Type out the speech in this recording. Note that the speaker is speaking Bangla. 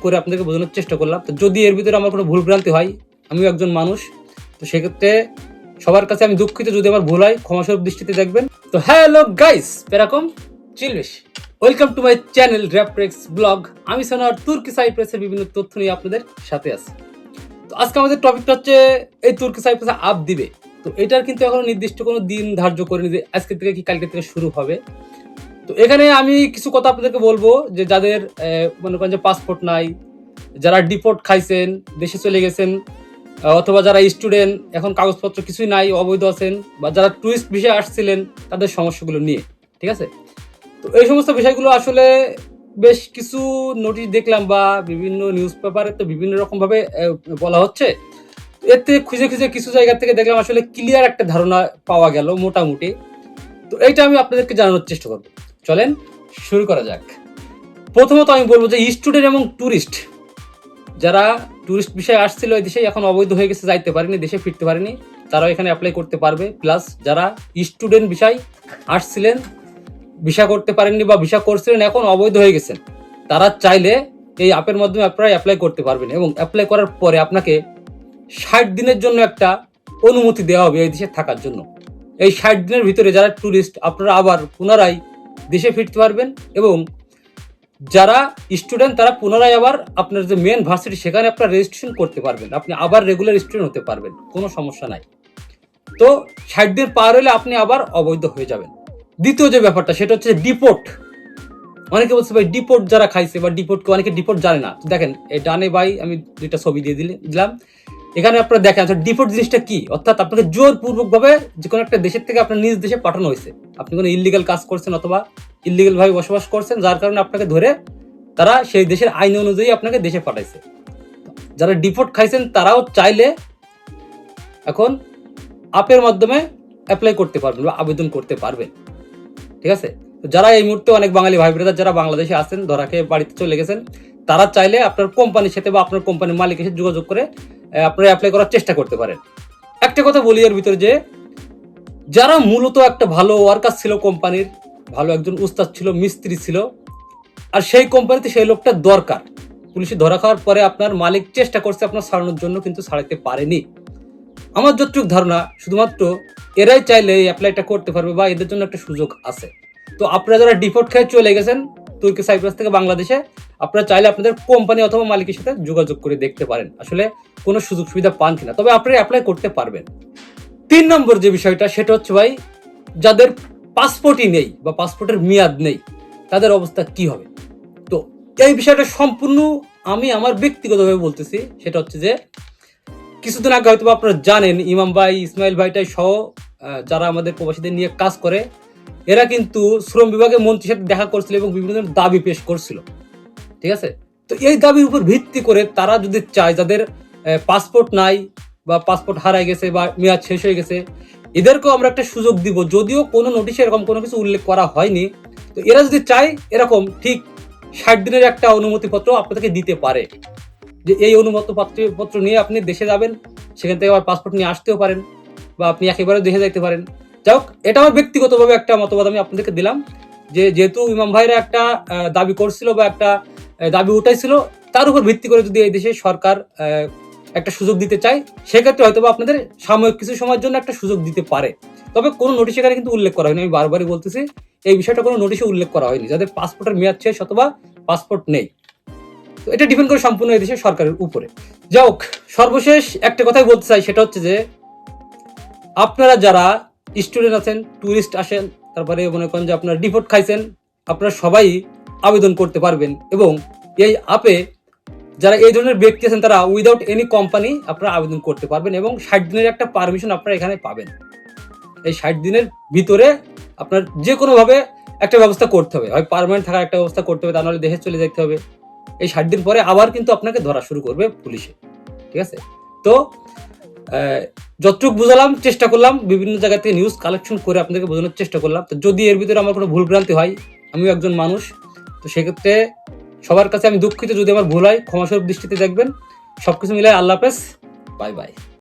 করে আপনাদেরকে বোঝানোর চেষ্টা করলাম। তো যদি এর ভিতরে আমার কোনো ভুল ভ্রান্তি হয়, আমিও একজন মানুষ, তো সেক্ষেত্রে সবার কাছে আমি দুঃখিত যদি আমার ভুল হয়, ক্ষমাস্বরূপ দৃষ্টিতে দেখবেন। তো হ্যালো গাইস, এরকম চিলবেশ, ওয়েলকাম টু মাই চ্যানেল র্যাপ্রেক্স ব্লগ। আমি সোনার তুর্কি সাইপ্রাসের বিভিন্ন তথ্য নিয়ে আপনাদের সাথে আছি। তো আজকে আমাদের টপিকটা হচ্ছে এই তুর্কি সাইপ্রাসে আপ দিবে। তো এটার কিন্তু এখনো নির্দিষ্ট কোনো দিন ধার্য করেনি যে আজকে থেকে কি কালকে থেকে শুরু হবে। তো এখানে আমি কিছু কথা আপনাদেরকে বলবো যে যাদের মনে করেন যে পাসপোর্ট নাই, যারা ডিপোর্ট খাইছেন, দেশে চলে গেছেন, অথবা যারা স্টুডেন্ট এখন কাগজপত্র কিছুই নাই, অবৈধ আছেন, বা যারা টুরিস্ট ভিসায় আসছিলেন তাদের সমস্যাগুলো নিয়ে, ঠিক আছে? তো এই সমস্ত বিষয়গুলো আসলে বেশ কিছু নোটিশ দেখলাম বা বিভিন্ন নিউজ পেপারে তো বিভিন্ন রকমভাবে বলা হচ্ছে। এতে খুঁজে খুঁজে কিছু জায়গা থেকে দেখলাম আসলে ক্লিয়ার একটা ধারণা পাওয়া গেল মোটামুটি। তো এইটা আমি আপনাদেরকে জানানোর চেষ্টা করবো। চলেন শুরু করা যাক। প্রথমত আমি বলবো যে স্টুডেন্ট এবং টুরিস্ট, যারা টুরিস্ট বিষয়ে আসছিল এই দেশে, এখন অবৈধ হয়ে গেছে, যাইতে পারেনি, দেশে ফিরতে পারেনি, তারাও এখানে অ্যাপ্লাই করতে পারবে। প্লাস যারা স্টুডেন্ট বিষয় আসছিলেন, ভিসা করতে পারেননি বা ভিসা করছিলেন, এখন অবৈধ হয়ে গেছেন, তারা চাইলে এই অ্যাপের মাধ্যমে আপনারা অ্যাপ্লাই করতে পারবেন। এবং অ্যাপ্লাই করার পরে আপনাকে 60 দিনের জন্য একটা অনুমতি দেওয়া হবে এই দেশে থাকার জন্য। এই 60 দিনের ভিতরে যারা টুরিস্ট, আপনারা আবার পুনরায় দেশে ফিরতে পারবেন। এবং যারা স্টুডেন্ট, তারা পুনরায় আবার আপনার যে মেন ভার্সিটি সেখানে আপনারা রেজিস্ট্রেশন করতে পারবেন, আপনি আবার রেগুলার স্টুডেন্ট হতে পারবেন, কোনো সমস্যা নাই। তো 60 দিন পার হলে আপনি আবার অবৈধ হয়ে যাবেন। দ্বিতীয় যে ব্যাপারটা সেটা হচ্ছে ডিপোর্ট। অনেকে বলছে ভাই ডিপোর্ট যারা খাইছে বা ডিপোর্ট, অনেকে ডিপোর্ট জানে না। দেখেন এই ডানে ভাই আমি দুইটা ছবি দিয়ে দিলাম, এখানে আপনারা দেখেন ডিপোর্ট জিনিসটা কি। অর্থাৎ আপনাকে জোরপূর্বক ভাবে যে কোনো একটা দেশের থেকে আপনার নিজ দেশে পাঠানো হয়েছে, আপনি কোনো ইল্লিগাল কাজ করছেন অথবা ইল্লিগাল ভাবে বসবাস করছেন, যার কারণে আপনাকে ধরে তারা সেই দেশের আইন অনুযায়ী আপনাকে দেশে পাঠাইছে। যারা ডিপোর্ট খাইছেন তারাও চাইলে এখন অ্যাপের মাধ্যমে অ্যাপ্লাই করতে পারবেন বা আবেদন করতে পারবেন, ঠিক আছে? যারা এই মুহূর্তে অনেক বাঙালি ভাই ব্রাদার যারা বাংলাদেশে আছেন, ধরা খেয়ে বাড়িতে চলে গেছেন, তারা চাইলে আপনার কোম্পানির সাথে বা আপনার কোম্পানির মালিকের সাথে যোগাযোগ করে আপনারা অ্যাপ্লাই করার চেষ্টা করতে পারেন। একটা কথা বলি এর ভিতরে, যে যারা মূলত একটা ভালো ওয়ার্কার ছিল কোম্পানির, ভালো একজন উস্তাদ ছিল, মিস্ত্রি ছিল, আর সেই কোম্পানিতে সেই লোকটা দরকার, পুলিশে ধরা খাওয়ার পরে আপনার মালিক চেষ্টা করছে আপনার ছাড়ানোর জন্য, কিন্তু ছাড়াতে পারেনি। আমার যতটুকু ধারণা শুধুমাত্র এরাই চাইলে এই অ্যাপ্লাইটা করতে পারবে বা এদের জন্য একটা সুযোগ আছে। তো আপনারা যারা ডিপোর্ট খেয়ে চলে গেছেন তুর্কি সাইপ্রাস থেকে বাংলাদেশে, আপনারা চাইলে আপনাদের কোম্পানি অথবা মালিকের সাথে যোগাযোগ করে দেখতে পারেন আসলে কোনো সুযোগ সুবিধা পান কিনা, তবে আপনারা অ্যাপ্লাই করতে পারবেন। 3 নম্বর যে বিষয়টা সেটা হচ্ছে ভাই, যাদের পাসপোর্টই নেই বা পাসপোর্টের মেয়াদ নেই, তাদের অবস্থা কি হবে? তো এই বিষয়টা সম্পূর্ণ আমি আমার ব্যক্তিগতভাবে বলতেছি। সেটা হচ্ছে যে কিছুদিন আগে হয়তো আপনারা জানেন, ইমাম ভাই, ইসমাইল ভাইটাই সহ যারা আমাদের প্রবাসীদের নিয়ে কাজ করে, এরা কিন্তু শ্রম বিভাগের মন্ত্রীর সাথে দেখা করছিল এবং বিভিন্ন ধরনের দাবি পেশ করছিল, ঠিক আছে? তো এই দাবির উপর ভিত্তি করে তারা যদি চায়, যাদের পাসপোর্ট নাই বা পাসপোর্ট হারাই গেছে বা মেয়াদ শেষ হয়ে গেছে, এদেরকেও আমরা একটা সুযোগ দিব। যদিও কোনো নোটিশে এরকম কোনো কিছু উল্লেখ করা হয়নি, তো এরা যদি চায় এরকম ঠিক 60 দিনের একটা অনুমতিপত্র আপনাদেরকে দিতে পারে, যে এই অনুমতিপত্র নিয়ে আপনি দেশে যাবেন, সেখান থেকে আবার পাসপোর্ট নিয়ে আসতেও পারেন, বা আপনি একেবারে দেশে যাইতে পারেন। যাই হোক, এটা আমার ব্যক্তিগতভাবে একটা মতবাদ আমি আপনাদেরকে দিলাম, যে যেহেতু ইমাম ভাইরা একটা দাবি করছিল বা একটা দাবি উঠাইছিল, তার উপর ভিত্তি করে যদি এই দেশে সরকার একটা সুযোগ দিতে চায়, সেক্ষেত্রে হয়তো আপনাদের সাময়িক কিছু সময়ের জন্য একটা সুযোগ দিতে পারে। তবে কোনো নোটিশ এখানে কিন্তু উল্লেখ করা হয়নি, আমি বারবারই বলতেছি এই বিষয়টা কোনো নোটিশে উল্লেখ করা হয়নি যাদের পাসপোর্টের মেয়াদ শেষ অথবা পাসপোর্ট নেই। তো এটা ডিপেন্ড করে সম্পূর্ণ এই দেশের সরকারের উপরে। যাই হোক, সর্বশেষ একটা কথাই বলতে চাই, সেটা হচ্ছে যে আপনারা যারা স্টুডেন্ট আছেন, টুরিস্ট আসেন, তারপরে মনে করেন যে আপনারা ডিপোর্ট খাইছেন, আপনারা সবাই আবেদন করতে পারবেন। এবং এই অ্যাপে যারা এই ধরনের ব্যক্তি আছেন তারা উইদাউট এনি কোম্পানি আপনারা আবেদন করতে পারবেন এবং 60 দিনের একটা পারমিশন আপনারা এখানে পাবেন। এই 60 দিনের ভিতরে আপনার যে কোনোভাবে একটা ব্যবস্থা করতে হবে, হয় পার্মানেন্ট থাকার একটা ব্যবস্থা করতে হবে, তা নাহলে দেশে চলে যেতে হবে। এই 60 দিন পরে আবার কিন্তু আপনাকে ধরা শুরু করবে পুলিশে, ঠিক আছে? তো যতটুকু বুঝালাম, চেষ্টা করলাম, বিভিন্ন জায়গা থেকে নিউজ কালেকশন করে আপনাদেরকে বোঝানোর চেষ্টা করলাম। তো যদি এর ভিতরে আমার কোনো ভুল ভ্রান্তি হয়, আমিও একজন মানুষ, তো সেক্ষেত্রে সবার কাছে আমি দুঃখিত যদি আমার ভুল হয়, ক্ষমাস্বরূপ দৃষ্টিতে দেখবেন। সবকিছু মিলাই আল্লাহ হাফেজ, বাই বাই।